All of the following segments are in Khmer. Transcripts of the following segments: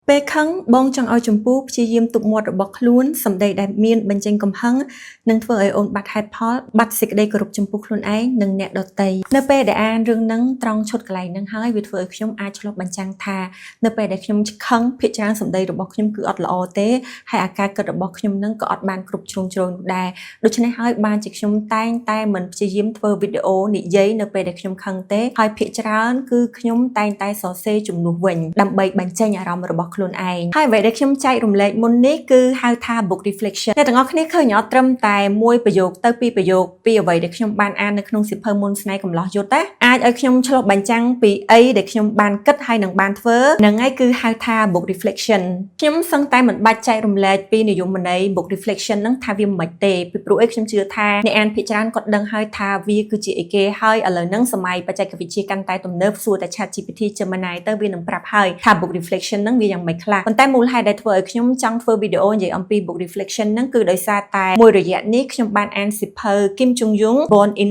ពេលខឹងបងចង់ឲ្យចម្ពោះព្យាយាមទប់មាត់របស់ខ្លួនសម្ដីដែលមានបញ្ចេញកំហឹងនិងធ្វើឲ្យអូនបាត់ហេតុផលបាត់សេចក្តីគោរពចំពោះខ្លួនឯងនិងអ្នកដទៃនៅពេលដែលអានរឿងហ្នឹងត្រង់ឈុតកន្លែងហ្នឹងហើយវាធ្វើឲ្យខ្ញុំអាចឆ្លុះបញ្ចាំងថានៅពេលដែលខ្ញុំខឹងភាគច្រើនសម្ដីរបស់ខ្ញុំគឺអត់ល្អទេហើយអាការគិតរបស់ខ្ញុំហ្នឹងក៏អត់បានគ្រប់ជ្រុងជ្រោយនោះដែរដូច្នេះហើយបានជាខ្ញុំតែងតែមិនព្យាយាមធ្វើវីដេអូនិយាយនៅពេលដែលខ្ញុំខឹងទេហើយភាគច្រើនគឺខ្ញុំតែងតែសរសេរជំនួសវិញដើម្បីបញ្ចេញអារម្មណ៍របស់ខ្លួនឯងហើយអ្វីដែលខ្ញុំចែករំលែកមុននេះគឺហៅថា book reflection អ្នកទាំងអស់គ្នាឃើញអត់ត្រឹមតែមួយប្រយោគទៅពីរប្រយោគពីអ្វីដែលខ្ញុំបានអាននៅក្នុងសៀវភៅមុនស្នេហ៍កំឡោះយុទ្ធអាចឲ្យខ្ញុំឆ្លុះបញ្ចាំងពីអីដែលខ្ញុំបានគិតហើយនឹងបានធ្វើហ្នឹងហើយគឺហៅថា book reflection ខ្ញុំសឹងតែមិនបាច់ចែករំលែកពីនិយមន័យ book reflection ហ្នឹងថាវាមិនទេពីព្រោះអីខ្ញុំជឿថាអ្នកអានភាគច្រើនគាត់ដឹងហើយថាវាគឺជាអីគេហើយឥឡូវហ្នឹងសម័យបច្ចេកវិទ្យាកាន់តែទំនើបសួរតែ ChatGPT Gemini ទៅវានឹងប្រាប់ហើយថា book reflection ហ្នឹងវាយ៉ាងម៉េចខ្លះប៉ុន្តែមូលហេតុដែលធ្វើឲ្យខ្ញុំចង់ធ្វើវីដេអូនិយាយអំពី book reflection ហ្នឹងគឺដោយសារតែមួយរយៈនេះខ្ញុំបានអានសៀវភៅ Kim Jong Un Born in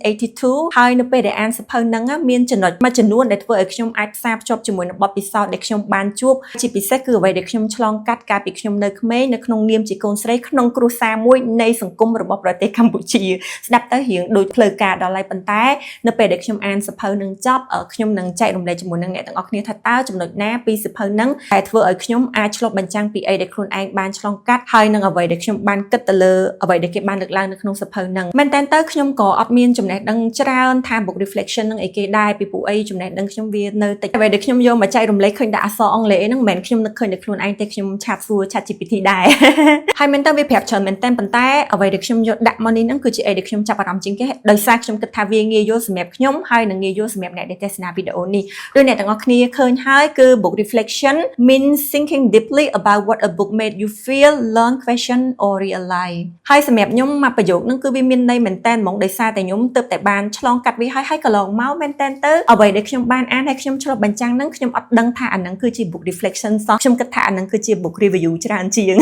1982ហើយនៅពេលដែលអានសៀវភៅហ្នឹងមានចំណុចមួយចំនួនដែលធ្វើឲ្យខ្ញុំអាចផ្សារភ្ជាប់ជាមួយនឹងបទពិសោធន៍ដែលខ្ញុំបានជួបជាពិសេសគឺអ្វីដែលខ្ញុំឆ្លងកាត់កាលពីខ្ញុំនៅក្មេងនៅក្នុងនាមជាកូនស្រីក្នុងគ្រួសារមួយនៃសង្គមរបស់ប្រទេសកម្ពុជាស្ដាប់ទៅរៀងដូចផ្លូវការដល់ហើយប៉ុន្តែនៅពេលដែលខ្ញុំអានសៀវភៅនឹងចប់ខ្ញុំនឹងចែករំលែកជាមួយនឹងអ្នកទាំងអស់គ្នាថាតើចំណុចណាពីសៀវភៅហ្នឹងដែលធ្វើឲ្យខ្ញុំអាចឆ្លុះបញ្ចាំងពីអីដែលខ្លួនឯងបានឆ្លងកាត់ហើយនឹងអ្វីដែលខ្ញុំបានគិតទៅលើអ្វីដែលគេបានលើកឡើងនៅក្នុងសៀវភៅហ្នឹងមែនតើទៅខ្ញុំក៏អត់មានចំណេះដឹងច្រើនថា book reflection នឹងអីគេដែរពីព្រោះអីចំណេះដឹងខ្ញុំវានៅតិចអ្វីដែលខ្ញុំយកមកចែករំលែកឃើញតែអក្សរអង់គ្លេសហ្នឹងមិនមែនខ្ញុំនឹកឃើញតែខ្លួនឯងទេខ្ញុំឆាតសួរ ChatGPT ដែរហើយមែនតើវាប្រាប់ច្រើនមែនតើប៉ុន្តែអ្វីដែលខ្ញុំយកដាក់មកនេះហ្នឹងគឺជាអីដែលខ្ញុំចាប់អារម្មណ៍ជាងគេដោយសារខ្ញុំគិតថាវាងាយយល់សម្រាប់ខ្ញុំហើយនឹងងាយយល់សម្រាប់អ្នកដែលទស្សនាវីដេអូនេះដោយអ្នកទាំងអស់គ្នាឃើញហើយគឺ book reflection means thinking deeply about what a book made you feel learn question or realize ហើយសម្រាប់ខ្ញុំមកប្រយោគហ្នឹងគឺវាមានន័យមែនតើហ្មងដោយសារតែខ្ញុំទើបតែបានឆ្លងកាត់វាហើយកន្លងមកមែនតើទៅអ្វីដែលខ្ញុំបានអានហើយខ្ញុំឆ្លុះបញ្ចាំងហ្នឹងខ្ញុំអត់ដឹងថាអាហ្នឹងគឺជា book reflection សោះខ្ញុំគិតថាអាហ្នឹងគឺជា book review ច្រើនជាង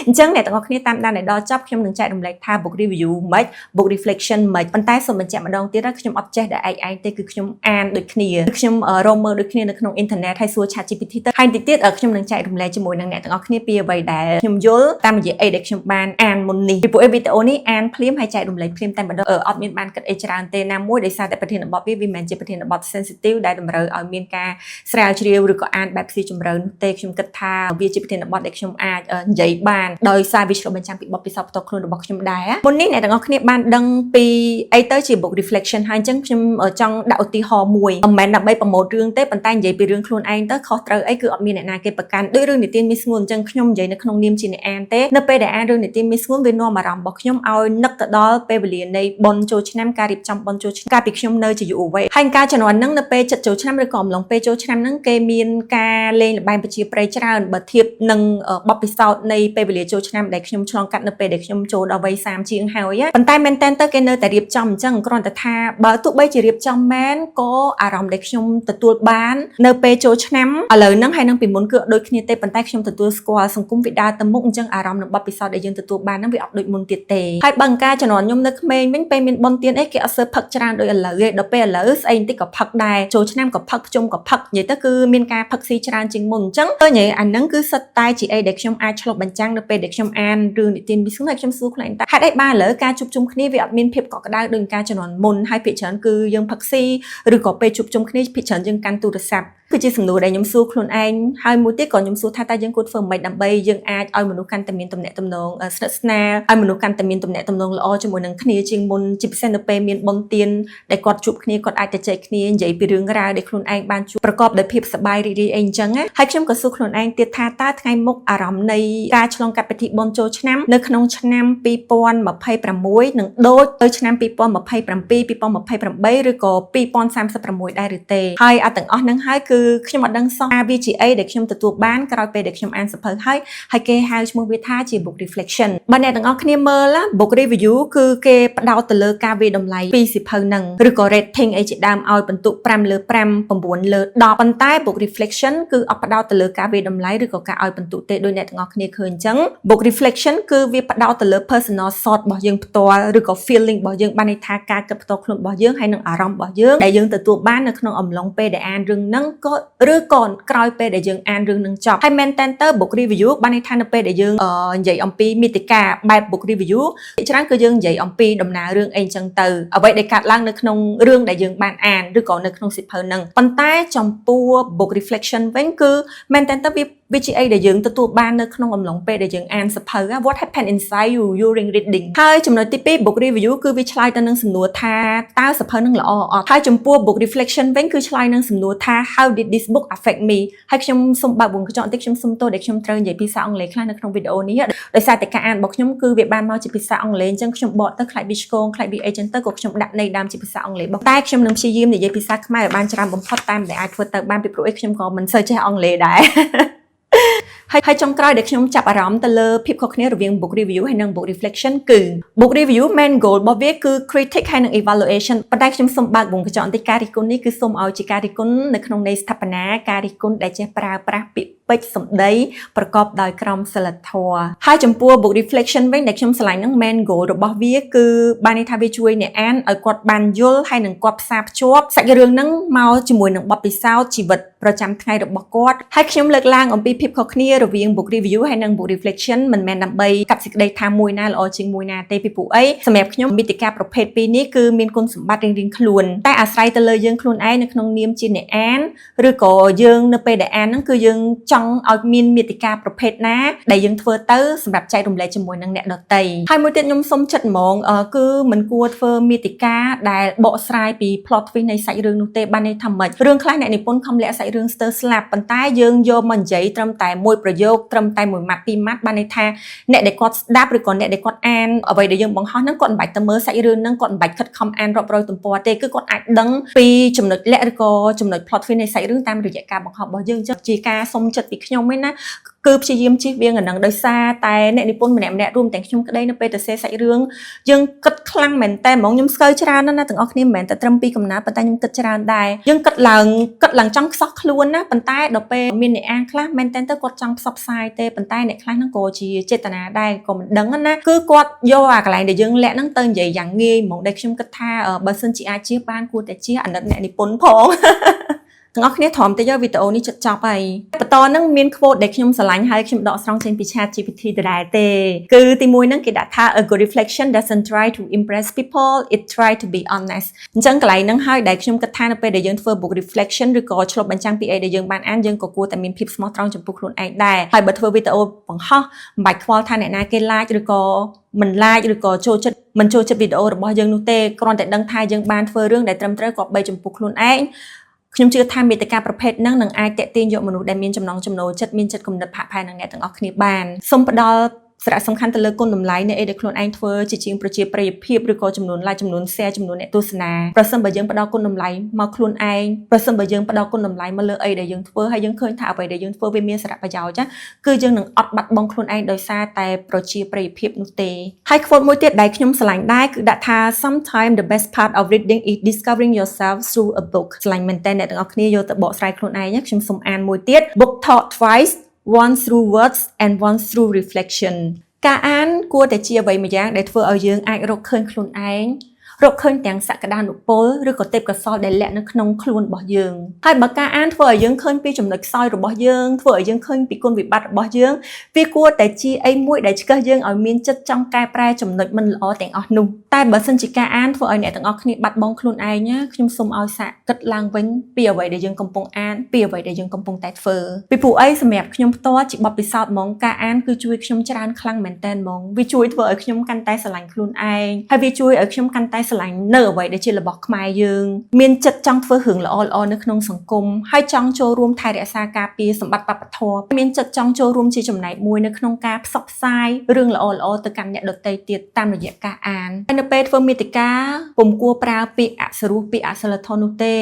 អញ្ចឹងអ្នកទាំងអស់គ្នាតាមដានដល់ចប់ខ្ញុំនឹងចែករំលែកថា book review មិន book reflection មិនប៉ុន្តែសូមបញ្ជាក់ម្ដងទៀតខ្ញុំអត់ចេះតែឯងទេគឺខ្ញុំអានដូចគ្នាខ្ញុំរកមើលដូចគ្នានៅក្នុងអ៊ីនធឺណិតហើយសួរ ChatGPT ទៅហើយតិចទៀតខ្ញុំនឹងចែករំលែកជាមួយនឹងអ្នកទាំងអស់គ្នាពីអ្វីដែលខ្ញុំយល់តាមរយៈអីដែលខ្ញុំបានអានមុននេះពីព្រោះវីដេអូនេះអានភ្លាមហើយចែករំលែកភ្លាមតែម្ដងអត់មានបានគិតអីច្រើនទេណាមួយដោយសារតែប្រធានបទវាមិនមែនជាប្រធានបទ sensitive ដែលតម្រូវឲ្យមានការស្រាវជ្រាវឬក៏អានបែបស៊ីជម្រៅនោះទេខ្ញុំគិតថាវាជាប្រធានបទដែលខ្ញុំអាចនិយាយបានដោយសារវាឆ្លុះបញ្ចាំងពីបទពិសោធន៍ផ្ទាល់ខ្លួនរបស់ខ្ញុំដែរមុននេះអ្នកទាំងអស់គ្នាបានដឹងពីអីទៅជា book reflection ហើយអញ្ចឹងខ្ញុំចង់ដាក់ឧទាហរណ៍មួយមិនមែនដើម្បីប្រម៉ូទរឿងទេប៉ុន្តែនិយាយពីរឿងខ្លួនឯងទៅខុសត្រូវអីគឺអត់មានអ្នកណាគេប្រកាន់ដូចរឿងនិទានមីស្ងួនអញ្ចឹងខ្ញុំនិយាយនៅក្នុងនាមជាអ្នកអានទេនៅពេលដែលអានរឿងនិទានមីស្ងួនវានាំអារម្មណ៍របស់ខ្ញុំឲ្យនឹកទៅដល់ពេលវេលានៃបុណ្យចូលឆ្នាំការរៀបចំបុណ្យចូលឆ្នាំកាលពីខ្ញុំនៅជាយុវវ័យហើយការជំនាន់ហ្នឹងនៅពេលចិត្តចូលឆ្នាំឬក៏អំឡុងពេលចូលឆ្នាំហ្នឹងគេមានការលេងល្បែងប្រជាប្រិយច្រើនបើធៀបនឹងបទពិសោធន៍នៃពេលវេលាចូលឆ្នាំដែលខ្ញុំឆ្លងកាត់នៅពេលដែលខ្ញុំចូលដល់វ័យ30ជាងហើយប៉ុន្តែមែនតើទៅគេនៅតែរៀបចំអញ្ចឹងគ្រាន់តែថាបើទោះបីជារៀបចំមែនក៏អារម្មណ៍ដែលខ្ញុំទទួលបាននៅពេលចូលឆ្នាំឥឡូវហ្នឹងហើយនឹងពីមុនគឺដូចគ្នាទេប៉ុន្តែខ្ញុំទទួលស្គាល់សង្គមវាដើរទៅមុខអញ្ចឹងអារម្មណ៍នឹងបទពិសោធន៍ដែលយើងទទួលបានហ្នឹងវាអត់ដូចមុនទៀតទេហើយបើការជំនាន់ខ្ញុំនៅក្មេងវិញពេលមានបុណ្យទានអីគេអត់សូវផឹកច្រើនដូចឥឡូវទេដល់ពេលឥឡូវស្អីបន្តិចក៏ផឹកដែរចូលឆ្នាំក៏ផឹកភ្ជុំក៏ផឹកនិយាយទៅគឺមានការផឹកស៊ីច្រើនជាងមុនអញ្ចឹងទៅនិយាយអាហ្នឹងគឺសិតតែជាអីដែលខ្ញុំអាចឆ្លុះបញ្ចាំងនៅពេលដែលខ្ញុំអានរឿងនិទានមីស្ងួនហើយខ្ញុំសួរខ្លួនឯងថាហេតុអីបានឥឡូវការជួបជុំគ្នាវាអត់មានភាពកក់ក្ដៅដូចការជំនាន់មុនហើយភាគច្រើនគឺយើងផឹកស៊ីឬក៏ពេលជួបជុំគ្នាភាគច្រើនយើងកាន់ទូរស័ព្ទគឺជាសំណួរដែលខ្ញុំសួរខ្លួនឯងហើយមួយទៀតក៏ខ្ញុំសួរថាតើយើងគួរធ្វើម៉េចដើម្បីយើងអាចឲ្យមនុស្សកាន់តែមានទំនាក់ទំនងស្និទ្ធស្នាលឲ្យមនុស្សកាន់តែមានទំនាក់ទំនងល្អជាមួយនឹងគ្នាជាងមុនជាពិសេសនៅពេលមានបុណ្យទានដែលគាត់ជួបគ្នាគាត់អាចទៅចែកគ្នានិយាយពីរឿងរ៉ាវដែលខ្លួនឯងបានជួបប្រកបដោយភាពសប្បាយរីករាយអីអញ្ចឹងហើយខ្ញុំក៏សួរខ្លួនឯងទៀតថាតើថ្ងៃមុខអារម្មណ៍នៃការឆ្លងកាត់ពិធីបុណ្យចូលឆ្នាំនៅក្នុងឆ្នាំ2026នឹងដូចទៅឆ្នាំ2027 2028ឬក៏2036ដែរឬទេហើយអត់ទាំងអស់ហ្នឹងហើយគឺខ្ញុំអត់ដឹងសោះថាវាជាអីដែលខ្ញុំទទួលបានក្រោយពេលដែលខ្ញុំអានសៀវភៅហើយគេហៅឈ្មោះវាថាជា book reflection បើអ្នកទាំងអស់គ្នាមើល book review គឺគេផ្ដោតទៅលើការវាយតម្លៃពីសៀវភៅហ្នឹងឬក៏ rating អីជាដើមឲ្យបន្ទុក5លើ5 9លើ10ប៉ុន្តែ book reflection គឺអត់ផ្ដោតទៅលើការវាយតម្លៃឬក៏ការឲ្យបន្ទុកទេដោយអ្នកទាំងអស់គ្នាឃើញអញ្ចឹង book reflection គឺវាផ្ដោតទៅលើ personal thought របស់យើងផ្ទាល់ឬក៏ feeling របស់យើងបានន័យថាការគិតផ្ទាល់ខ្លួនរបស់យើងហើយនឹងអារម្មណ៍របស់យើងដែលយើងទទួលបាននៅក្នុងអំឡុងពេលដែលអានរឿងហ្នឹង ឬក៏ក្រោយពេលដែលយើងអានរឿងនឹងចប់ហើយមែនតើទៅ book review បានន័យថានៅពេលដែលយើងនិយាយអំពីមាតិកាបែប book review ច្រើនគឺយើងនិយាយអំពីដំណើររឿងអីចឹងទៅអ្វីដែលកើតឡើងនៅក្នុងរឿងដែលយើងបានអានឬក៏នៅក្នុងសៀវភៅហ្នឹងប៉ុន្តែចំពោះ book reflection វិញគឺមែនតើទៅវាជាអីដែលយើងទទួលបាននៅក្នុងអំឡុងពេលដែលយើងអានសៀវភៅ What happened inside you during reading ហើយចំណុចទី2 book review គឺវាឆ្លើយទៅនឹងសំណួរថាតើសៀវភៅនឹងល្អអត់ហើយចំពោះ book reflection វិញគឺឆ្លើយនឹងសំណួរថា How did this book affect me ហើយខ្ញុំសូមបើកវងកញ្ចក់បន្តិចខ្ញុំសូមទោសដែលខ្ញុំត្រូវនិយាយភាសាអង់គ្លេសខ្លះនៅក្នុងវីដេអូនេះដោយសារតែការអានរបស់ខ្ញុំគឺវាបានមកជាភាសាអង់គ្លេសអញ្ចឹងខ្ញុំបកទៅខ្លាចពីឆ្កងខ្លាចពីអីចឹងទៅក៏ខ្ញុំដាក់ន័យដើមជាភាសាអង់គ្លេសតែខ្ញុំនឹងព្យាយាមនិយាយភាសាខ្មែរឲ្យបានច្រើនបំផុតតាមដែលអាចធ្វើទៅបានពីព្រោះខ្ញុំក៏មិនសូវចេះអង់គ្លេសដែរហើយចុងក្រោយដែលខ្ញុំចាប់អារម្មណ៍ទៅលើភាពខុសគ្នារវាង book review ហើយនិង book reflection គឺ book review main goal របស់វាគឺ critic ហើយនិង evaluation ប៉ុន្តែខ្ញុំសូមបើកវងកញ្ចក់បន្តិចការរិះគន់នេះគឺសូមឲ្យជាការរិះគន់នៅក្នុងន័យស្ថាបនាការរិះគន់ដែលចេះប្រើប្រាស់ពាក្យពេចន៍សម្ដីប្រកបដោយក្រមសីលធម៌ហើយចំពោះ book reflection វិញដែលខ្ញុំឆ្លាញ់ហ្នឹង main goal របស់វាគឺបានន័យថាវាជួយអ្នកអានឲ្យគាត់បានយល់ហើយនឹងគាត់ផ្សារភ្ជាប់សាច់រឿងហ្នឹងមកជាមួយនឹងបទពិសោធន៍ជីវិតប្រចាំថ្ងៃរបស់គាត់ហើយខ្ញុំលើកឡើងអំពីភាពខុសគ្នារវាង book review ហើយនិង book reflection មិនមែនដើម្បីកាត់សេចក្តីថាមួយណាល្អជាងមួយណាទេពីព្រោះអីសម្រាប់ខ្ញុំមាតិកាប្រភេទពីរនេះគឺមានគុណសម្បត្តិរៀងៗខ្លួនតែអាស្រ័យទៅលើយើងខ្លួនឯងនៅក្នុងនាមជាអ្នកអានឬក៏យើងនៅពេលដែលអានហ្នឹងគឺយើងចង់ឲ្យមានមាតិកាប្រភេទណាដែលយើងធ្វើទៅសម្រាប់ចែករំលែកជាមួយនឹងអ្នកដទៃហើយមួយទៀតខ្ញុំសុំចិត្តហ្មងគឺមិនគួរធ្វើមាតិកាដែលបកស្រាយពី plot twist នៃសាច់រឿងនោះទេបានន័យថាម៉េចរឿងខ្លះអ្នកនិពន្ធខំលាក់សាច់រឿងស្ទើរស្លាប់ប៉ុន្តែយើងយកមកនិយាយត្រឹមតែមួយប្រយោគត្រឹមតែមួយម៉ាត់ពីរម៉ាត់បានន័យថាអ្នកដែលគាត់ស្ដាប់ឬក៏អ្នកដែលគាត់អានអ្វីដែលយើងបង្ហោះហ្នឹងគាត់មិនបាច់ទៅមើលសាច់រឿងហ្នឹងគាត់មិនបាច់ខិតខំអានរាប់រយទំព័រទេគឺគាត់អាចដឹងពីចំណុចលាក់ឬក៏ចំណុច plot twist នៃសាច់រឿងតាមរយៈការបង្ហោះរបស់យើងចឹងជាការសុំចិត្តពីខ្ញុំឯណាគឺព្យាយាមជិះវាងអានឹងដោយសារតែអ្នកនិពន្ធម្នាក់រួមទាំងខ្ញុំក្តីនៅពេលទៅសេសាច់រឿងយើងគិតខ្លាំងមែនតើហ្មងខ្ញុំស្កើច្រើនណាស់ទាំងអស់គ្នាមិនមែនតែត្រឹមពីកំណាត់ប៉ុន្តែខ្ញុំគិតច្រើនដែរយើងគិតឡើងចង់ខ្សោះខ្លួនណាប៉ុន្តែដល់ពេលមានអ្នកអានខ្លះមែនតើទៅគាត់ចង់ផ្សព្វផ្សាយទេប៉ុន្តែអ្នកខ្លះហ្នឹងក៏ជាចេតនាដែរក៏មិនដឹងណាគឺគាត់យកអាកន្លែងដែលយើងលាក់ហ្នឹងទៅនិយាយយ៉ាងងាយហ្មងដែលខ្ញុំគិតថាបើសិនជាអាចជិះបានគួរតែជិះអាណិតអ្នកនិពន្ធផងទាំងអស់គ្នាទ្រាំតែយកវីដេអូនេះចិត្តចប់ហើយបន្តនឹងមាន quote ដែលខ្ញុំស្រឡាញ់ហើយខ្ញុំដកស្រង់ចេញពី ChatGPT ដដែលទេគឺទីមួយហ្នឹងគេដាក់ថា a good reflection doesn't try to impress people it try to be honest អញ្ចឹងកន្លែងហ្នឹងហើយដែលខ្ញុំគិតថានៅពេលដែលយើងធ្វើ book reflection ឬក៏ឆ្លុះបញ្ចាំងពីអីដែលយើងបានអានយើងក៏គួរតែមានភាពស្មោះត្រង់ចំពោះខ្លួនឯងដែរហើយបើធ្វើវីដេអូបង្ហោះមិនបាច់ខ្វល់ថាអ្នកណាគេ like ឬក៏មិន like ឬក៏ចូលចិត្តមិនចូលចិត្តវីដេអូរបស់យើងនោះទេគ្រាន់តែដឹងថាយើងបានធ្វើរឿងដែលត្រឹមត្រូវគប្បីចំពោះខ្លួនឯងខ្ញុំជឿថាមាតិកាប្រភេទហ្នឹងនឹងអាចតាក់ទាញយកមនុស្សដែលមានចំណង់ចំណូលចិត្តមានចិត្តគំនិតផាកផែននឹងអ្នកទាំងអស់គ្នាបានសូមផ្ដល់សារៈសំខាន់ទៅលើគុណតម្លៃនៃអីដែលខ្លួនឯងធ្វើជាជាងប្រជាប្រិយភាពឬក៏ចំនួន like ចំនួន share ចំនួនអ្នកទស្សនាប្រសិនបើយើងផ្ដល់គុណតម្លៃមកខ្លួនឯងប្រសិនបើយើងផ្ដល់គុណតម្លៃមកលើអីដែលយើងធ្វើហើយយើងឃើញថាអ្វីដែលយើងធ្វើវាមានសារៈប្រយោជន៍គឺយើងនឹងអត់បាត់បង់ខ្លួនឯងដោយសារតែប្រជាប្រិយភាពនោះទេហើយ quote មួយទៀតដែលខ្ញុំស្រឡាញ់ដែរគឺដាក់ថា sometimes the best part of reading is discovering yourself through a book ស្រឡាញ់មែនតើអ្នកទាំងអស់គ្នាយកទៅបកស្រាយខ្លួនឯងខ្ញុំសូមអានមួយទៀត book taught twice one through words and one through reflection ការអានគួរតែជាអ្វីមួយយ៉ាងដែលធ្វើឲ្យយើងអាចរកឃើញខ្លួនឯងរកឃើញទាំងសក្តានុពលឬក៏ទេពកោសល្យដែលលាក់នៅក្នុងខ្លួនរបស់យើងហើយបើការអានធ្វើឲ្យយើងឃើញពីចំណុចខ្សោយរបស់យើងធ្វើឲ្យយើងឃើញពីគុណវិបត្តិរបស់យើងវាគួរតែជាអីមួយដែលឆ្កឹះយើងឲ្យមានចិត្តចង់កែប្រែចំណុចមិនល្អទាំងអស់នោះតែបើសិនជាការអានធ្វើឲ្យអ្នកទាំងអស់គ្នាបាត់បង់ខ្លួនឯងណាខ្ញុំសូមឲ្យសាកគិតឡើងវិញពីអ្វីដែលយើងកំពុងអានពីអ្វីដែលយើងកំពុងតែធ្វើពីព្រោះអីសម្រាប់ខ្ញុំផ្ទាល់ជាបទពិសោធន៍ហ្មងការអានគឺជួយខ្ញុំច្រើនខ្លាំងមែនតើហ្មងវាជួយធ្វើឲ្យខ្ញុំកាន់តែស្រឡាញ់ខ្លួនឯងហើយវាជួយឲ្យខ្ញុំកាន់តែស្រឡាញ់នៅអ្វីដែលជារបស់ខ្មែរយើងមានចិត្តចង់ធ្វើរឿងល្អៗនៅក្នុងសង្គមហើយចង់ចូលរួមថែរក្សាការពារសម្បត្តិវប្បធម៌មានចិត្តចង់ចូលរួមជាចំណែកមួយនៅក្នុងការផ្សព្វផ្សាយរឿងល្អៗទៅកាន់អ្នកដទៃទៀតតាមរយៈការអានហើយនៅពេលធ្វើមាតិកាពុំគួរប្រើពាក្យអសរោះពាក្យអសិលធម៌នោះទ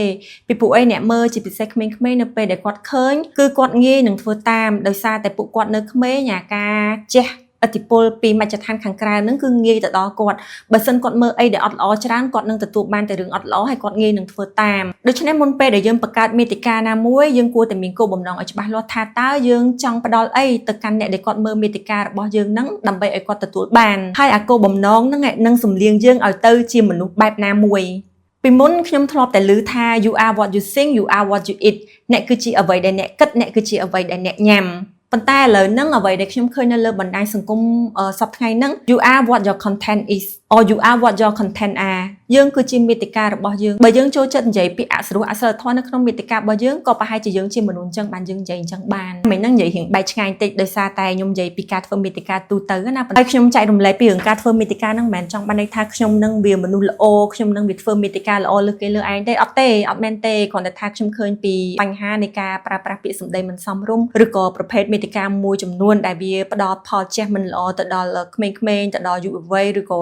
េពីពួកអ្នកមើលជាពិសេសក្មេងៗនៅពេលដែលគាត់ឃើញគឺគាត់ងាយនឹងធ្វើតាមដោយសារតែពួកគាត់នៅក្មេងអាការចេះឥទ្ធិពលពីមជ្ឈដ្ឋានខាងក្រៅហ្នឹងគឺងាយទៅដល់គាត់បើសិនគាត់មើលអីដែលអត់ល្អច្រើនគាត់នឹងទទួលបានតែរឿងអត់ល្អហើយគាត់ងាយនឹងធ្វើតាមដូច្នេះមុនពេលដែលយើងបង្កើតមាតិកាណាមួយយើងគួរតែមានគោលបំណងឲ្យច្បាស់លាស់ថាតើយើងចង់ផ្ដល់អីទៅកាន់អ្នកដែលគាត់មើលមាតិការបស់យើងហ្នឹងដើម្បីឲ្យគាត់ទទួលបានហើយអាគោលបំណងហ្នឹងនឹងសំលៀងយើងឲ្យទៅជាមនុស្សបែបណាមួយពីមុនខ្ញុំធ្លាប់តែឮថា you are what you think you are what you eat អ្នកគឺជាអ្វីដែលអ្នកគិតអ្នកគឺជាអ្វីដែលអ្នកញ៉ាំប៉ុន្តែឥឡូវហ្នឹងអ្វីដែលខ្ញុំឃើញនៅលើបណ្ដាញសង្គមសប្តាហ៍ថ្ងៃហ្នឹង you are what your content is or you are what your content are យើងគឺជាមាតិការបស់យើងបើយើងចូលចិត្តនិយាយពីអសរោះអសិលធម៌នៅក្នុងមាតិការបស់យើងក៏ប្រហែលជាយើងជាមនុស្សអញ្ចឹងបានយើងនិយាយអញ្ចឹងបានមិនហ្នឹងនិយាយរៀងបែកឆ្ងាយតិចដោយសារតែខ្ញុំនិយាយពីការធ្វើមាតិកាទូទៅណាប៉ុន្តែខ្ញុំចែករំលែកពីរឿងការធ្វើមាតិកាហ្នឹងមិនមែនចង់បានន័យថាខ្ញុំនឹងវាមនុស្សល្អខ្ញុំនឹងវាធ្វើមាតិកាល្អលើគេលើឯងទេអត់ទេអត់មែនទេគ្រាន់តែថាខ្ញុំឃើញពីបញ្ហានៃការប្រើប្រាស់ពាក្យសម្ដីមិនសមរម្យឬក៏ប្រភេទមាតិកាមួយចំនួនដែលវាផ្ដល់ផលជះមិនល្អទៅដល់ក្មេងៗទៅដល់យុវវ័យឬក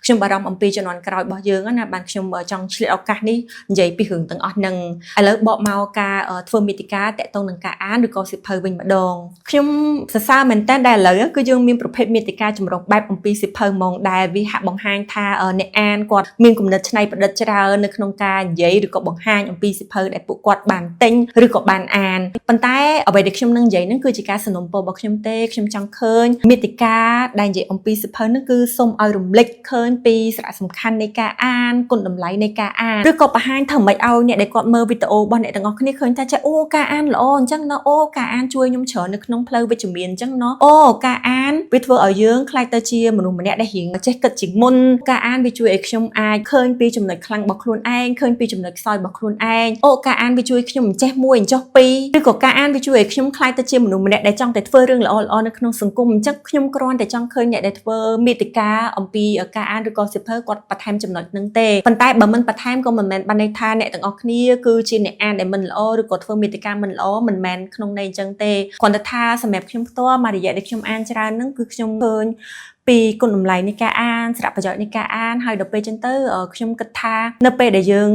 ៏ខ្ញុំបារម្ភអំពីជំនាន់ក្រោយរបស់យើងណាបានខ្ញុំចង់ឆ្លៀតឱកាសនេះនិយាយពីរឿងទាំងអស់ហ្នឹងឥឡូវបកមកការធ្វើមាតិកាតាក់ទងនឹងការអានឬក៏សៀវភៅវិញម្ដងខ្ញុំសរសើរមែនតើដែលឥឡូវគឺយើងមានប្រភេទមាតិកាចម្រុះបែបអំពីសៀវភៅហ្មងដែលវាហាក់បង្ហាញថាអ្នកអានគាត់មានគំនិតច្នៃប្រឌិតច្រើននៅក្នុងការនិយាយឬក៏បង្ហាញអំពីសៀវភៅដែលពួកគាត់បានទិញឬក៏បានអានប៉ុន្តែអ្វីដែលខ្ញុំនឹងនិយាយហ្នឹងគឺជាការសនំពររបស់ខ្ញុំទេខ្ញុំចង់ឃើញមាតិកាដែលនិយាយអំពីសៀវភៅហ្នឹងគឺសូមឲ្យរំលេចឃើញពីសារៈសំខាន់នៃការអានគុណតម្លៃនៃការអានឬក៏បង្ហាញធ្វើម៉េចឲ្យអ្នកដែលគាត់មើលវីដេអូរបស់អ្នកទាំងអស់គ្នាឃើញថាចេះអូការអានល្អអញ្ចឹងណាអូការអានជួយខ្ញុំច្រើននៅក្នុងផ្លូវវិជ្ជមានអញ្ចឹងណាអូការអានវាធ្វើឲ្យយើងខ្លាចទៅជាមនុស្សម្នាក់ដែលរៀងចេះគិតជាងមុនការអានវាជួយឲ្យខ្ញុំអាចឃើញពីចំណុចខ្លាំងរបស់ខ្លួនឯងឃើញពីចំណុចខ្សោយរបស់ខ្លួនឯងអូការអានវាជួយខ្ញុំចេះមួយចុះពីរឬក៏ការអានវាជួយឲ្យខ្ញុំខ្លាចទៅជាមនុស្សម្នាក់ដែលចង់តែធ្វើរឿងល្អៗនៅក្នុងសង្គមអញ្ចឹងខ្ញុំគ្រាន់តែចង់ឃើញអ្នកដែលធ្វើមាតិកាអំពីការអានឬក៏សៀវភៅគាត់បន្ថែមចំណុចហ្នឹងទេប៉ុន្តែបើមិនបន្ថែមក៏មិនមែនបានន័យថាអ្នកទាំងអស់គ្នាគឺជាអ្នកអានដែលមិនល្អឬក៏ធ្វើមាតិកាមិនល្អមិនមែនក្នុងន័យអញ្ចឹងទេគ្រាន់តែថាសម្រាប់ខ្ញុំផ្ទាល់មករយៈដែលខ្ញុំអានច្រើនហ្នឹងគឺខ្ញុំឃើញពីគុណតម្លៃនៃការអានសារៈប្រយោជន៍នៃការអានហើយដល់ពេលចឹងទៅខ្ញុំគិតថានៅពេលដែលយើ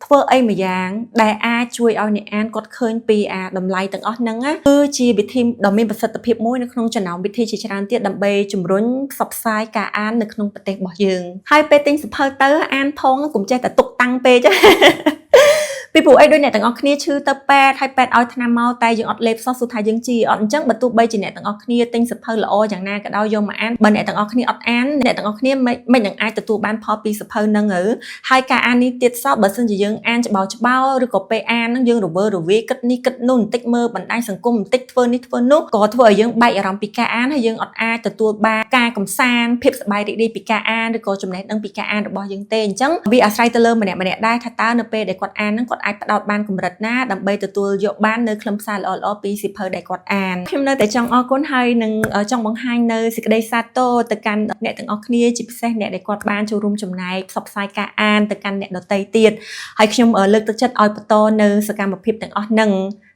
ងធ្វើអីមួយយ៉ាងដែលអាចជួយឲ្យអ្នកអានគាត់ឃើញពីតម្លៃទាំងអស់ហ្នឹងគឺជាវិធីដ៏មានប្រសិទ្ធភាពមួយនៅក្នុងចំណោមវិធីជាច្រើនទៀតដើម្បីជំរុញផ្សព្វផ្សាយការអាននៅក្នុងប្រទេសរបស់យើងហើយពេលទិញសៀវភៅទៅអានផងកុំចេះតែទុកតាំងពេកពីព្រោះអីដូចអ្នកទាំងអស់គ្នាឈឺទៅពេទ្យហើយពេទ្យឲ្យថ្នាំមកតែយើងអត់លេបសោះសួរថាយើងជាអត់អញ្ចឹងបើទោះបីជាអ្នកទាំងអស់គ្នាទិញសៀវភៅល្អយ៉ាងណាក៏ដោយយកមកអានបើអ្នកទាំងអស់គ្នាអត់អានអ្នកទាំងអស់គ្នាមិននឹងអាចទទួលបានផលពីសៀវភៅហ្នឹងហើយការអាននេះទៀតសោះបើសិនជាយើងអានច្បោឬក៏ពេលអានហ្នឹងយើងរវើរវាយគិតនេះគិតនោះបន្តិចមើលបណ្ដាញសង្គមបន្តិចធ្វើនេះធ្វើនោះក៏ធ្វើឲ្យយើងបែកអារម្មណ៍ពីការអានហើយយើងអត់អាចទទួលបានការកំសាន្តភាពសប្បាយរីករាយពីការអានឬក៏ចំណេះដឹងពីការអានរបស់យើងទេអញ្ចឹងវាអាស្រ័យទៅលើម្នាក់ៗដែរថាតើនៅពេលដែលគាត់អានហ្នឹងគាត់អាចផ្ដោតបានកម្រិតណាដើម្បីទទួលយកបាននៅខ្លឹមសារល្អៗពីសៀវភៅដែលគាត់អានខ្ញុំនៅតែចង់អរគុណហើយនឹងចង់បង្ហាញនៅសេចក្តីសាទរទៅកាន់អ្នកទាំងអស់គ្នាជាពិសេសអ្នកដែលគាត់បានចូលរួមចំណែកផ្សព្វផ្សាយការអានទៅកាន់អ្នកដទៃទៀតហើយខ្ញុំលើកទឹកចិត្តឲ្យបន្តនៅសកម្មភាពទាំងអស់ហ្នឹង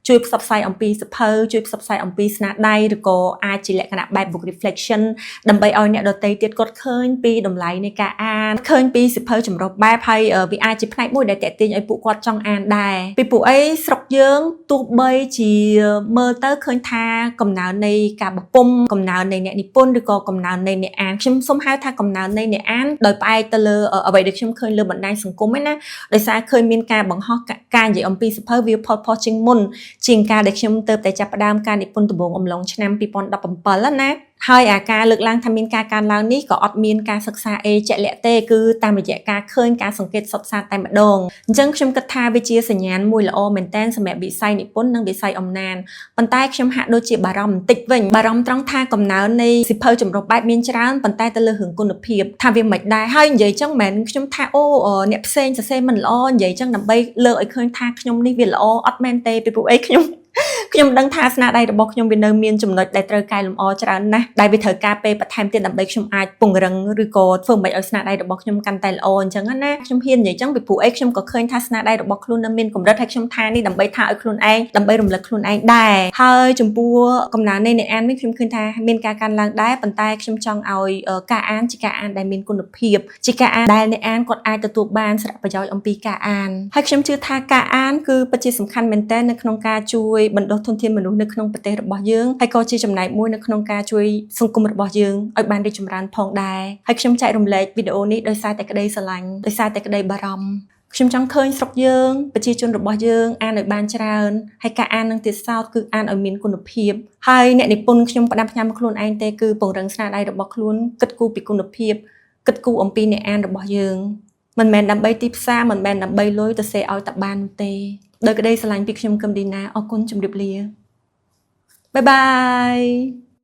ជួយផ្សព្វផ្សាយអំពីសៀវភៅជួយផ្សព្វផ្សាយអំពីស្នាដៃឬក៏អាចជាលក្ខណៈបែប book reflection ដើម្បីឲ្យអ្នកដទៃទៀតគាត់ឃើញពីតម្លៃនៃការអានឃើញពីសៀវភៅចម្រុះបែបហើយវាអាចជាផ្នែកមួយដែលទាក់ទាញឲ្យពួកគាត់ចង់អានដែរពីព្រោះអីស្រុកយើងទោះបីជាមើលទៅឃើញថាកំណើននៃការបោះពុម្ពកំណើននៃអ្នកនិពន្ធឬក៏កំណើននៃអ្នកអានខ្ញុំសូមហៅថាកំណើននៃអ្នកអានដោយផ្អែកទៅលើអ្វីដែលខ្ញុំឃើញលើបណ្ដាញសង្គមហ្នឹងណាដោយសារឃើញមានការបង្ហោះការនិយាយអំពីសៀវភៅវាផលជាងមុនជាងការដែលខ្ញុំទៅតែចាប់ផ្ដើមការនិពន្ធដំបូងអំឡុងឆ្នាំ2017ណាហើយការលើកឡើងថាមានការកើនឡើងនេះក៏អត់មានការសិក្សាជាក់លាក់ទេគឺតាមរយៈការឃើញការសង្កេតសុទ្ធសាធតែម្ដងអញ្ចឹងខ្ញុំគិតថាវាជាសញ្ញាណមួយល្អមែនទែនសម្រាប់វិស័យនិពន្ធនិងវិស័យអំណានប៉ុន្តែខ្ញុំហាក់ដូចជាបារម្ភបន្តិចវិញបារម្ភត្រង់ថាកំណើននៃសៀវភៅចម្រុះបែបមានច្រើនប៉ុន្តែទៅលើរឿងគុណភាពថាវាមិនដែរហើយនិយាយចឹងមិនមែនខ្ញុំថាអូអ្នកផ្សេងសរសេរមិនល្អនិយាយចឹងដើម្បីលើកឲ្យឃើញថាខ្ញុំនេះវាល្អអត់មែនទេពីព្រោះអីខ្ញុំដឹងថាស្នាដៃរបស់ខ្ញុំវានៅមានចំណុចដែលត្រូវកែលម្អច្រើនណាស់ដែលវាត្រូវការពេលបន្ថែមទៀតដើម្បីខ្ញុំអាចពង្រឹងឬក៏ធ្វើមិនឲ្យស្នាដៃរបស់ខ្ញុំកាន់តែល្អអញ្ចឹងណាខ្ញុំហ៊ាននិយាយចឹងពីព្រោះអីខ្ញុំក៏ឃើញថាស្នាដៃរបស់ខ្លួននៅមានកម្រិតហើយខ្ញុំថានេះដើម្បីថាឲ្យខ្លួនឯងដើម្បីរំលឹកខ្លួនឯងដែរហើយចំពោះកំណើននៃអ្នកអាននេះខ្ញុំឃើញថាមានការកើនឡើងដែរប៉ុន្តែខ្ញុំចង់ឲ្យការអានជាការអានដែលមានគុណភាពជាការអានដែលអ្នកអានគាត់អាចទទួលបានសារៈប្រយោជន៍អំពីការអានហើយខ្ញុំជឿថាការអានគឺពិតជាសំខាន់មែនទែននៅក្នុងការជួយបណ្ដុះធនធានមនុស្សនៅក្នុងប្រទេសរបស់យើងហើយក៏ជាចំណែកមួយនៅក្នុងការជួយសង្គមរបស់យើងឲ្យបានរីកចម្រើនផងដែរហើយខ្ញុំចែករំលែកវីដេអូនេះដោយសារតែក្តីស្រឡាញ់ដោយសារតែក្តីបារម្ភខ្ញុំចង់ឃើញស្រុកយើងប្រជាជនរបស់យើងអានឲ្យបានច្រើនហើយការអាននឹងទៀតសោតគឺអានឲ្យមានគុណភាពហើយអ្នកនិពន្ធខ្ញុំផ្ដាំផ្ញើមកខ្លួនឯងទេគឺពង្រឹងស្នាដៃរបស់ខ្លួនគិតគូរពីគុណភាពគិតគូរអំពីអ្នកអានរបស់យើង មិនមែនដើម្បីទីផ្សារមិនមែនដើម្បីលុយទៅសេឲ្យតែបានទេដោយក្តីស្រឡាញ់ពីខ្ញុំកឹមឌីណាអរគុណជម្រាបលាបាយបាយ